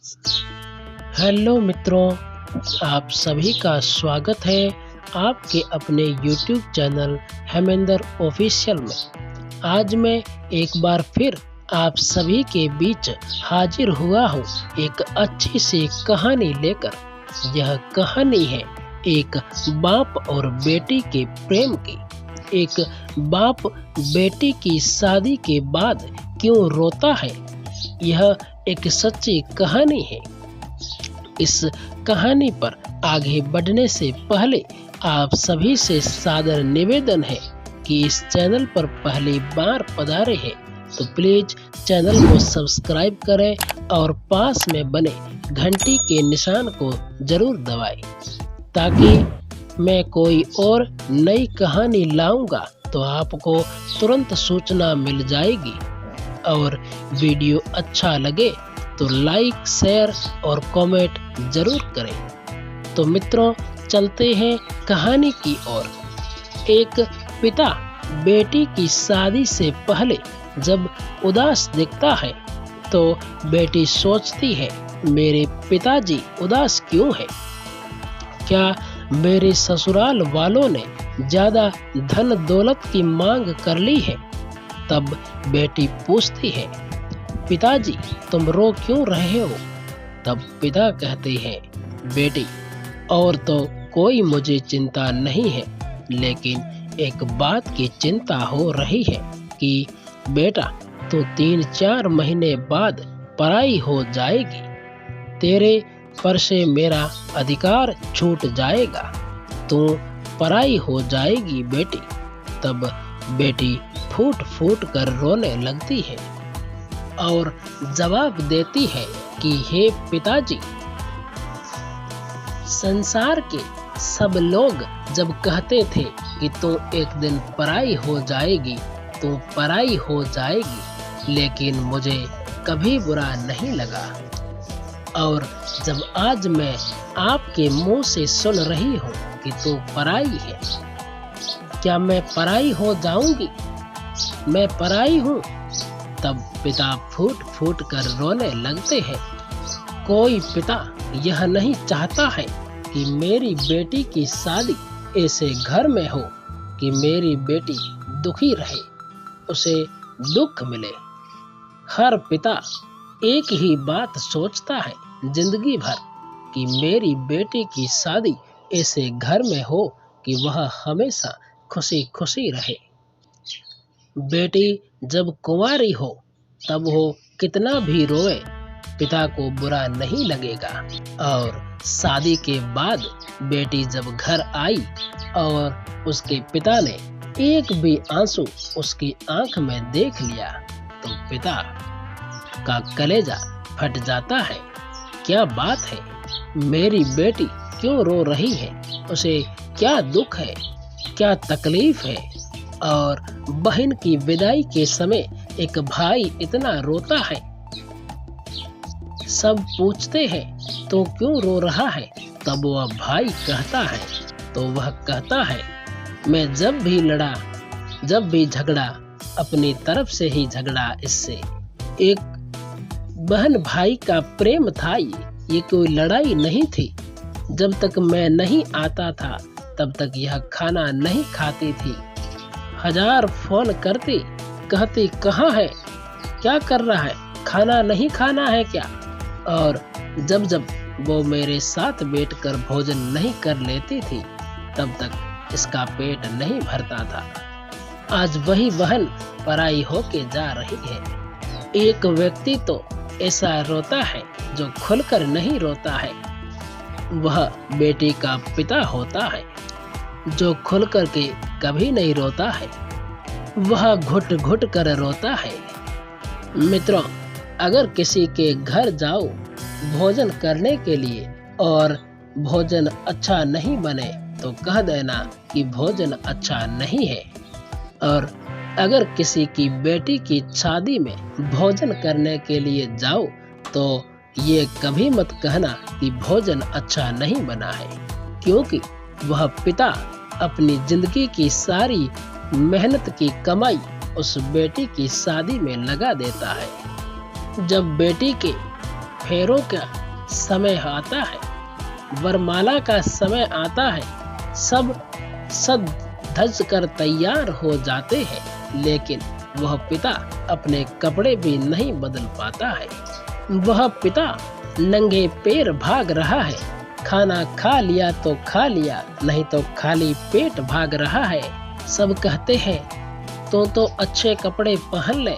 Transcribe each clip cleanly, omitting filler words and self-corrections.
Hello मित्रों, आप सभी का स्वागत है आपके अपने YouTube चैनल हेमेंद्र ऑफिशियल में। आज मैं एक बार फिर आप सभी के बीच हाजिर हुआ हूँ एक अच्छी सी कहानी लेकर। यह कहानी है एक बाप और बेटी के प्रेम की। एक बाप बेटी की शादी के बाद क्यों रोता है, यह एक सच्ची कहानी है। इस कहानी पर आगे बढ़ने से पहले आप सभी से सादर निवेदन है कि इस चैनल पर पहली बार पधारे हैं तो प्लीज चैनल को सब्सक्राइब करें और पास में बने घंटी के निशान को जरूर दबाएं, ताकि मैं कोई और नई कहानी लाऊंगा तो आपको तुरंत सूचना मिल जाएगी। और वीडियो अच्छा लगे तो लाइक, शेयर और कमेंट जरूर करें। तो मित्रों, चलते हैं कहानी की ओर। एक पिता बेटी की शादी से पहले जब उदास दिखता है तो बेटी सोचती है, मेरे पिताजी उदास क्यों है? क्या मेरे ससुराल वालों ने ज्यादा धन दौलत की मांग कर ली है? तब बेटी पूछती है, पिताजी तुम रो क्यों रहे हो? तब पिता कहते हैं, बेटी और तो कोई मुझे चिंता नहीं है, लेकिन एक बात की चिंता हो रही है कि बेटा तो 3-4 महीने बाद पराई हो जाएगी, तेरे पर से मेरा अधिकार छूट जाएगा, तू पराई हो जाएगी बेटी। तब बेटी फूट फूट कर रोने लगती है और जवाब देती है कि हे पिताजी, संसार के सब लोग जब कहते थे कि तू एक दिन पराई हो जाएगी, तू पराई हो जाएगी, लेकिन मुझे कभी बुरा नहीं लगा। और जब आज मैं आपके मुंह से सुन रही हूँ कि तू पराई है, क्या मैं पराई हो जाऊंगी? मैं पराई हूँ? तब पिता फूट फूट कर रोने लगते हैं। कोई पिता यह नहीं चाहता है कि मेरी बेटी की शादी ऐसे घर में हो कि मेरी बेटी दुखी रहे, उसे दुख मिले। हर पिता एक ही बात सोचता है जिंदगी भर कि मेरी बेटी की शादी ऐसे घर में हो कि वह हमेशा खुशी खुशी रहे। बेटी जब कुंवारी हो तब वो कितना भी रोए, पिता को बुरा नहीं लगेगा। और शादी के बाद बेटी जब घर आई और उसके पिता ने एक भी आंसू उसकी आंख में देख लिया तो पिता का कलेजा फट जाता है। क्या बात है, मेरी बेटी क्यों रो रही है? उसे क्या दुख है, क्या तकलीफ है? और बहन की विदाई के समय एक भाई इतना रोता है। सब पूछते हैं तो क्यों रो रहा है? तब वह भाई कहता है, तो वह कहता है, मैं जब भी झगड़ा अपनी तरफ से ही झगड़ा। इससे एक बहन भाई का प्रेम था, ये कोई लड़ाई नहीं थी। जब तक मैं नहीं आता था तब तक यह खाना नहीं खाती थी। 1000 फोन करती, कहती कहाँ है, क्या कर रहा है, खाना नहीं खाना है क्या? और जब जब वो मेरे साथ बैठकर भोजन नहीं कर लेती थी तब तक इसका पेट नहीं भरता था। आज वही बहन पराई होके जा रही है। एक व्यक्ति तो ऐसा रोता है जो खुलकर नहीं रोता है, वह बेटी का पिता होता है। जो खुल कर के कभी नहीं रोता है, वह घुट घुट कर रोता है। मित्रों, अगर किसी के घर जाओ भोजन करने के लिए और भोजन अच्छा नहीं बने तो कह देना कि भोजन अच्छा नहीं है। और अगर किसी की बेटी की शादी में भोजन करने के लिए जाओ तो ये कभी मत कहना कि भोजन अच्छा नहीं बना है, क्योंकि वह पिता अपनी जिंदगी की सारी मेहनत की कमाई उस बेटी की शादी में लगा देता है। जब बेटी के फेरों का समय आता है, वरमाला का समय आता है, सब सज धज कर तैयार हो जाते हैं, लेकिन वह पिता अपने कपड़े भी नहीं बदल पाता है। वह पिता नंगे पैर भाग रहा है, खाना खा लिया तो खा लिया, नहीं तो खाली पेट भाग रहा है। सब कहते हैं तो अच्छे कपड़े पहन ले,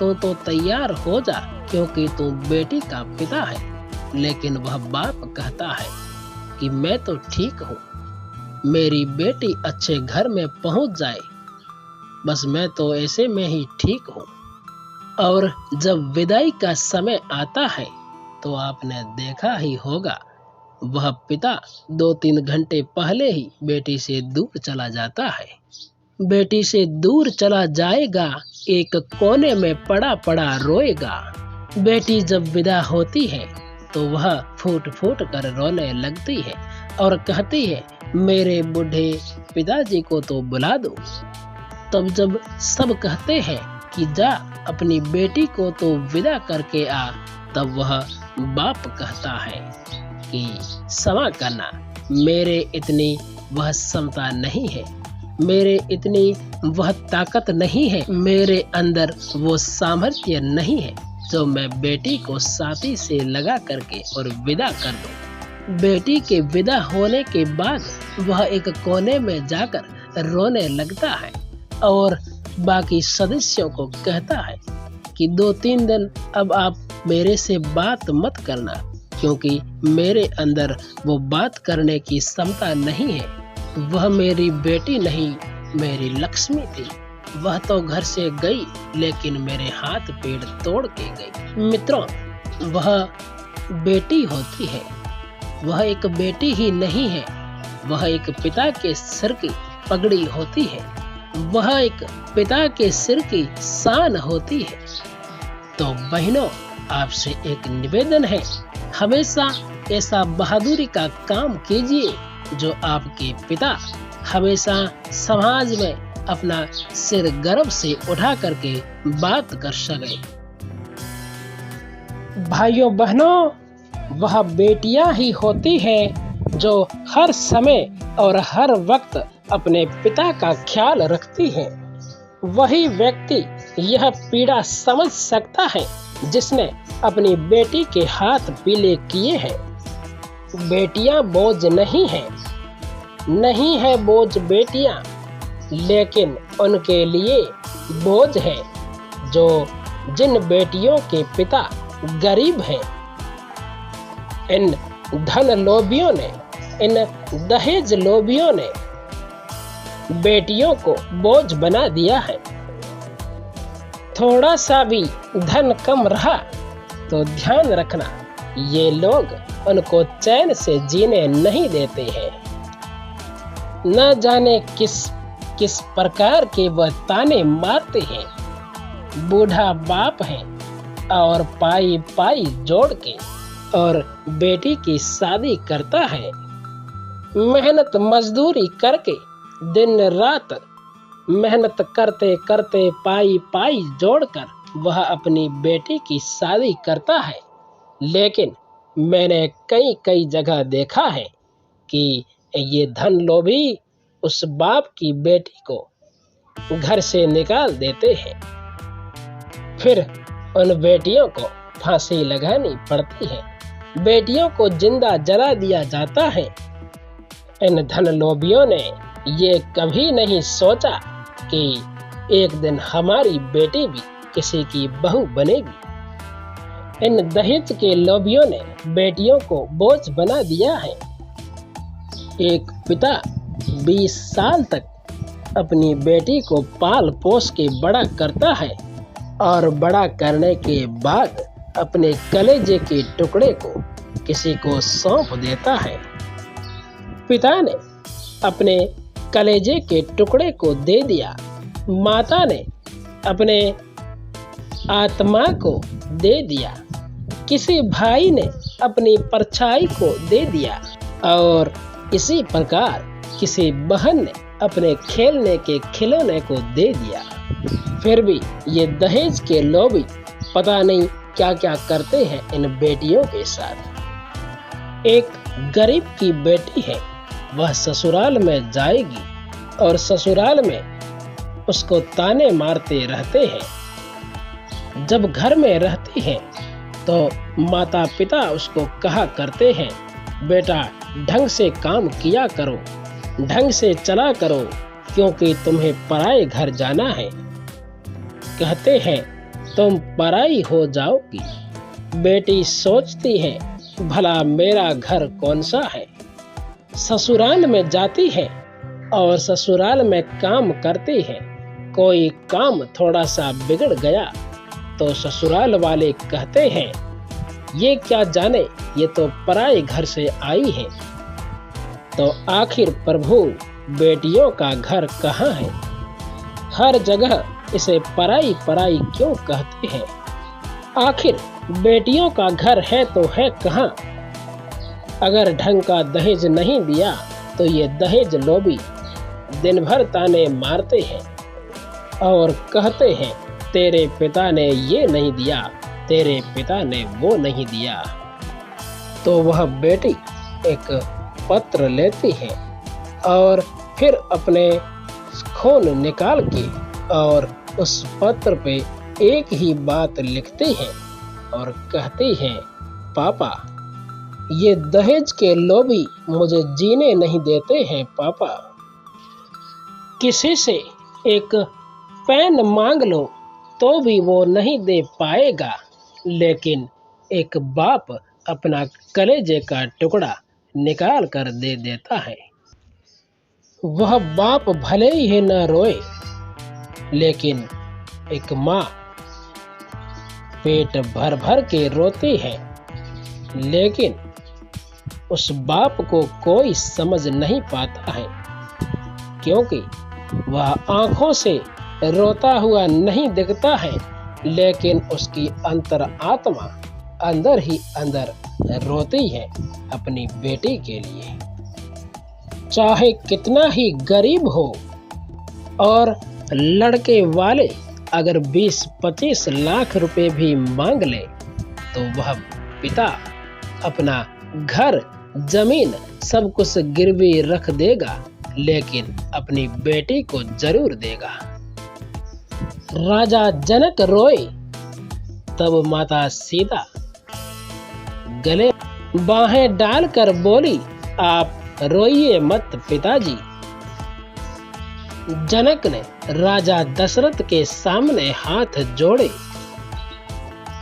तो तैयार हो जा, क्योंकि तू बेटी का पिता है। लेकिन वह बाप कहता है कि मैं तो ठीक हूँ, मेरी बेटी अच्छे घर में पहुँच जाए, बस मैं तो ऐसे में ही ठीक हूँ। और जब विदाई का समय आता है तो आपने देखा ही होगा, वह पिता 2-3 घंटे पहले ही बेटी से दूर चला जाता है। बेटी से दूर चला जाएगा, एक कोने में पड़ा पड़ा रोएगा। बेटी जब विदा होती है तो वह फूट फूट कर रोने लगती है और कहती है, मेरे बूढ़े पिताजी को तो बुला दो। तब जब सब कहते हैं कि जा अपनी बेटी को तो विदा करके आ, तब वह बाप कहता है कि क्षमा करना, मेरे इतनी वह क्षमता नहीं है, मेरे इतनी वह ताकत नहीं है, मेरे अंदर वो सामर्थ्य नहीं है जो मैं बेटी को छाती से लगा करके और विदा कर दूं। बेटी के विदा होने के बाद वह एक कोने में जाकर रोने लगता है और बाकी सदस्यों को कहता है कि 2-3 दिन अब आप मेरे से बात मत करना, क्योंकि मेरे अंदर वो बात करने की क्षमता नहीं है। वह मेरी बेटी नहीं, मेरी लक्ष्मी थी। वह तो घर से गई, लेकिन मेरे हाथ पैर तोड़ के गई। मित्रों, वह बेटी होती है, वह एक बेटी ही नहीं है, वह एक पिता के सिर की पगड़ी होती है, वह एक पिता के सिर की शान होती है। तो बहनों, आपसे एक निवेदन है, हमेशा ऐसा बहादुरी का काम कीजिए जो आपके पिता हमेशा समाज में अपना सिर गर्व से उठा करके बात कर सके। भाइयों बहनों, वह बेटियां ही होती हैं जो हर समय और हर वक्त अपने पिता का ख्याल रखती हैं। वही व्यक्ति यह पीड़ा समझ सकता है जिसने अपनी बेटी के हाथ पीले किए हैं। बेटियां बोझ नहीं है, नहीं है बोझ बेटियां, लेकिन उनके लिए बोझ है जो जिन बेटियों के पिता गरीब हैं। इन धन लोभियों ने, इन दहेज लोभियों ने बेटियों को बोझ बना दिया है। थोड़ा सा भी धन कम रहा तो ध्यान रखना, ये लोग उनको चैन से जीने नहीं देते हैं। न जाने किस प्रकार के वह ताने मारते हैं। बूढ़ा बाप है और पाई पाई जोड़ के और बेटी की शादी करता है। मेहनत मजदूरी करके दिन रात मेहनत करते करते पाई पाई जोड़कर वह अपनी बेटी की शादी करता है। लेकिन मैंने कई जगह देखा है कि ये धन लोभी उस बाप की बेटी को घर से निकाल देते हैं। फिर उन बेटियों को फांसी लगानी पड़ती है, बेटियों को जिंदा जला दिया जाता है। इन धन लोभियों ने ये कभी नहीं सोचा कि एक दिन हमारी बेटी भी किसी की बहू बनेगी। इन दहेज के लोभियों ने बेटियों को बोझ बना दिया है। एक पिता 20 साल तक अपनी बेटी को पाल पोस के बड़ा करता है और बड़ा करने के बाद अपने कलेजे के टुकड़े को किसी को सौंप देता है। पिता ने अपने कलेजे के टुकड़े को दे दिया, माता ने अपने आत्मा को दे दिया, किसी भाई ने अपनी परछाई को दे दिया और इसी प्रकार किसी बहन ने अपने खेलने के खिलौने को दे दिया। फिर भी ये दहेज के लोभी पता नहीं क्या क्या करते हैं इन बेटियों के साथ। एक गरीब की बेटी है, वह ससुराल में जाएगी और ससुराल में उसको ताने मारते रहते हैं। जब घर में रहती है तो माता पिता उसको कहा करते हैं, बेटा ढंग से काम किया करो, ढंग से चला करो, क्योंकि तुम्हें पराए घर जाना है। कहते हैं तुम पराई हो जाओगी। बेटी सोचती है, भला मेरा घर कौन सा है। ससुराल में जाती है और ससुराल में काम करती है। कोई काम थोड़ा सा बिगड़ गया तो ससुराल वाले कहते हैं, ये क्या जाने, ये तो पराए घर से आई है। तो आखिर प्रभु बेटियों का घर कहाँ है? हर जगह इसे पराई पराई क्यों कहते हैं? आखिर बेटियों का घर है तो है कहाँ? अगर ढंग का दहेज नहीं दिया तो ये दहेज लोभी दिन भर ताने मारते हैं और कहते हैं, तेरे पिता ने ये नहीं दिया, तेरे पिता ने वो नहीं दिया। तो वह बेटी एक पत्र लेती है और फिर अपने खून निकाल के और उस पत्र पे एक ही बात लिखती है और कहती है, पापा ये दहेज के लोभी मुझे जीने नहीं देते हैं। पापा किसी से एक पेन मांग लो तो भी वो नहीं दे पाएगा, लेकिन एक बाप अपना कलेजे का टुकड़ा निकाल कर दे देता है। वह बाप भले ही न रोए, लेकिन एक माँ पेट भर भर के रोती है, लेकिन उस बाप को कोई समझ नहीं पाता है, क्योंकि वह आंखों से रोता हुआ नहीं दिखता है, लेकिन उसकी अंतर आत्मा अंदर ही अंदर रोती है अपनी बेटी के लिए। चाहे कितना ही गरीब हो और लड़के वाले अगर 20-25 लाख रुपए भी मांग ले तो वह पिता अपना घर जमीन सब कुछ गिरवी रख देगा, लेकिन अपनी बेटी को जरूर देगा। राजा जनक रोए तब माता सीता गले बाहें डालकर बोली, आप रोइए मत पिताजी। जनक ने राजा दशरथ के सामने हाथ जोड़े,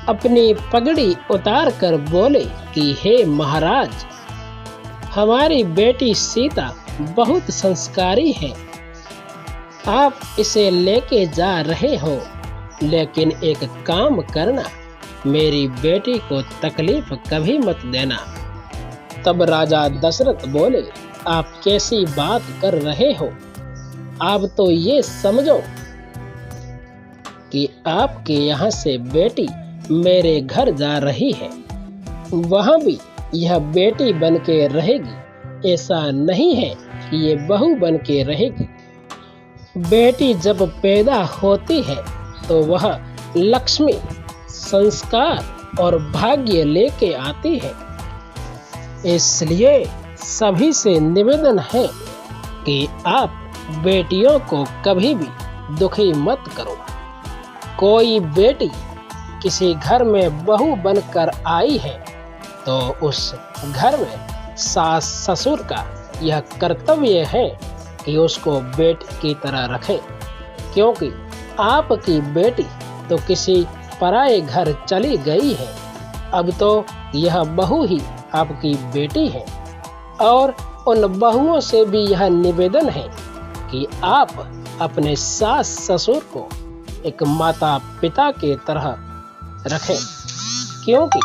अपनी पगड़ी उतार कर बोले कि हे महाराज, हमारी बेटी सीता बहुत संस्कारी है। आप इसे लेके जा रहे हो, लेकिन एक काम करना, मेरी बेटी को तकलीफ कभी मत देना। तब राजा दशरथ बोले, आप कैसी बात कर रहे हो? आप तो ये समझो कि आपके यहाँ से बेटी मेरे घर जा रही है, वहाँ भी यह बेटी बन के रहेगी। ऐसा नहीं है कि ये बहू बन के रहेगी। बेटी जब पैदा होती है तो वह लक्ष्मी, संस्कार और भाग्य लेके आती है। इसलिए सभी से निवेदन है कि आप बेटियों को कभी भी दुखी मत करो। कोई बेटी किसी घर में बहू बनकर आई है तो उस घर में सास ससुर का यह कर्तव्य है कि उसको बेटी की तरह रखें, क्योंकि आपकी बेटी तो किसी पराए घर चली गई है। अब तो यह बहू ही आपकी बेटी है, और उन बहुओं से भी यह निवेदन है कि आप अपने सास ससुर को एक माता पिता के तरह रखें, क्योंकि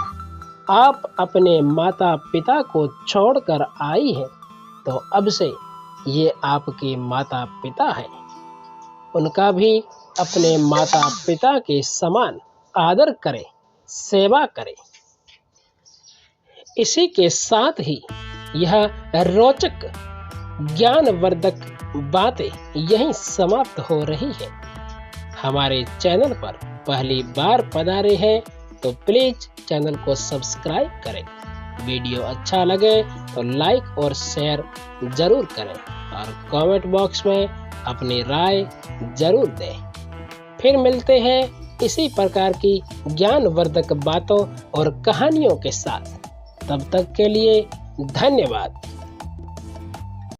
आप अपने माता पिता को छोड़कर आई हैं, तो अब से ये आपके माता पिता हैं। उनका भी अपने माता पिता के समान आदर करें, सेवा करें। इसी के साथ ही यह रोचक ज्ञानवर्धक बातें यहीं समाप्त हो रही है। हमारे चैनल पर पहली बार पधारे हैं तो प्लीज़ चैनल को सब्सक्राइब करें। वीडियो अच्छा लगे तो लाइक और शेयर ज़रूर करें और कमेंट बॉक्स में अपनी राय ज़रूर दें। फिर मिलते हैं इसी प्रकार की ज्ञानवर्धक बातों और कहानियों के साथ। तब तक के लिए धन्यवाद।